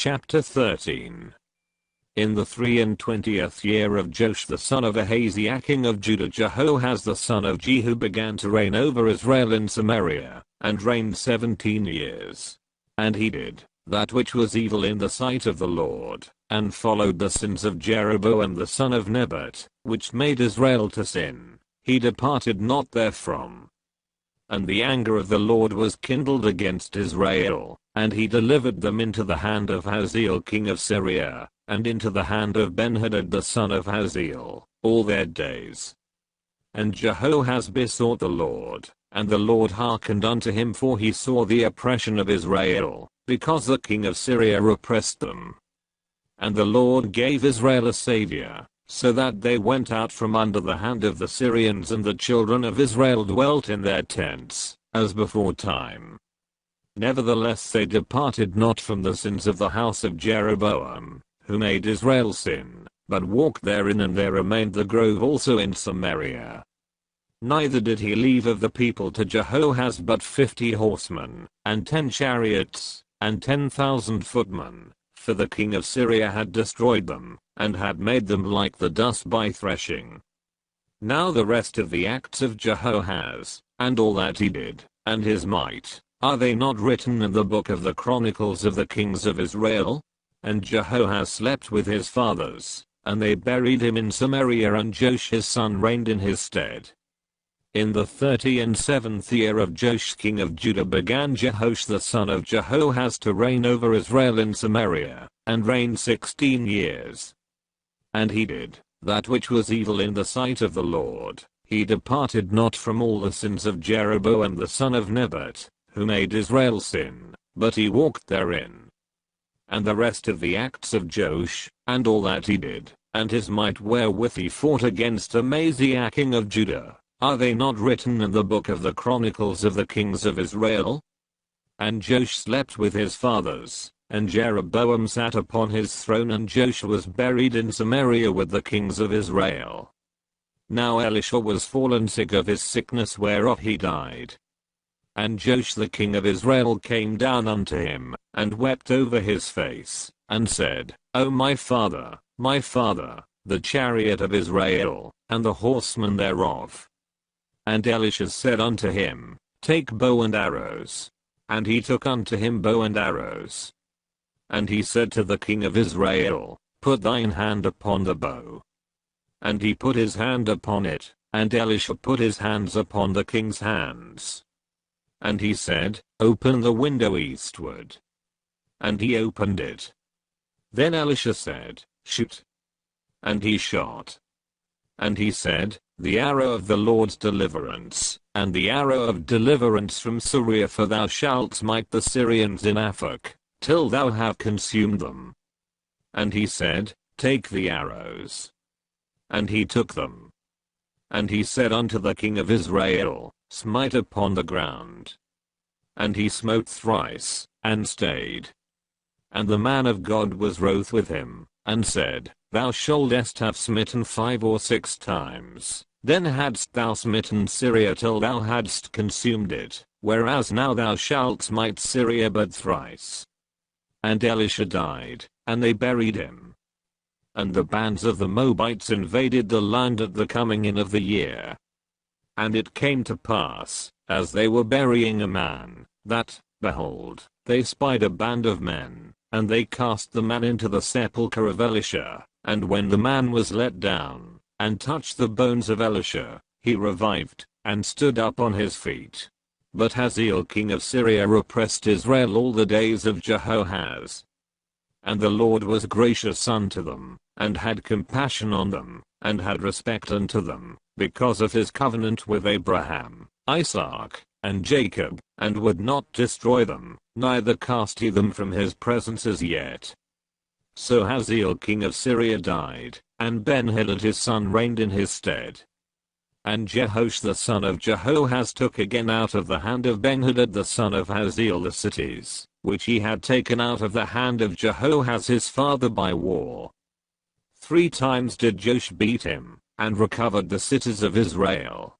Chapter 13. In the 23rd year of Joash the son of Ahaziah king of Judah, Jehoahaz the son of Jehu began to reign over Israel in Samaria, and reigned 17 years. And he did that which was evil in the sight of the Lord, and followed the sins of Jeroboam the son of Nebat, which made Israel to sin. He departed not therefrom. And the anger of the Lord was kindled against Israel, and he delivered them into the hand of Hazael king of Syria, and into the hand of Benhadad the son of Hazael, all their days. And Jehoahaz besought the Lord, and the Lord hearkened unto him, for he saw the oppression of Israel, because the king of Syria oppressed them. And the Lord gave Israel a savior, so that they went out from under the hand of the Syrians, and the children of Israel dwelt in their tents, as before time. Nevertheless they departed not from the sins of the house of Jeroboam, who made Israel sin, but walked therein, and there remained the grove also in Samaria. Neither did he leave of the people to Jehoahaz but 50 horsemen, and 10 chariots, and 10,000 footmen, for the king of Syria had destroyed them, and had made them like the dust by threshing. Now the rest of the acts of Jehoahaz, and all that he did, and his might, are they not written in the book of the Chronicles of the kings of Israel? And Jehoahaz slept with his fathers, and they buried him in Samaria, and Joash his son reigned in his stead. In the 37th year of Joash king of Judah began Jehoash the son of Jehoahaz to reign over Israel in Samaria, and reigned 16 years. And he did that which was evil in the sight of the Lord. He departed not from all the sins of Jeroboam the son of Nebat, who made Israel sin, but he walked therein. And the rest of the acts of Joash, and all that he did, and his might wherewith he fought against Amaziah king of Judah, are they not written in the book of the Chronicles of the kings of Israel? And Joash slept with his fathers, and Jeroboam sat upon his throne, and Joash was buried in Samaria with the kings of Israel. Now Elisha was fallen sick of his sickness, whereof he died. And Joash the king of Israel came down unto him, and wept over his face, and said, O my father, the chariot of Israel, and the horsemen thereof. And Elisha said unto him, Take bow and arrows. And he took unto him bow and arrows. And he said to the king of Israel, Put thine hand upon the bow. And he put his hand upon it, and Elisha put his hands upon the king's hands. And he said, Open the window eastward. And he opened it. Then Elisha said, Shoot. And he shot. And he said, The arrow of the Lord's deliverance, and the arrow of deliverance from Syria, for thou shalt smite the Syrians in Aphek, till thou have consumed them. And he said, Take the arrows. And he took them. And he said unto the king of Israel, Smite upon the ground. And he smote thrice, and stayed. And the man of God was wroth with him, and said, Thou shouldest have smitten 5 or 6 times, then hadst thou smitten Syria till thou hadst consumed it, whereas now thou shalt smite Syria but thrice. And Elisha died, and they buried him. And the bands of the Moabites invaded the land at the coming in of the year. And it came to pass, as they were burying a man, that, behold, they spied a band of men, and they cast the man into the sepulchre of Elisha, and when the man was let down, and touched the bones of Elisha, he revived, and stood up on his feet. But Hazael king of Syria oppressed Israel all the days of Jehoahaz. And the Lord was gracious unto them, and had compassion on them, and had respect unto them, because of his covenant with Abraham, Isaac, and Jacob, and would not destroy them, neither cast he them from his presence as yet. So Hazael king of Syria died, and Benhadad his son reigned in his stead. And Jehoash the son of Jehoahaz took again out of the hand of Benhadad the son of Hazael the cities, which he had taken out of the hand of Jehoahaz his father by war. 3 times did Joash beat him, and recovered the cities of Israel.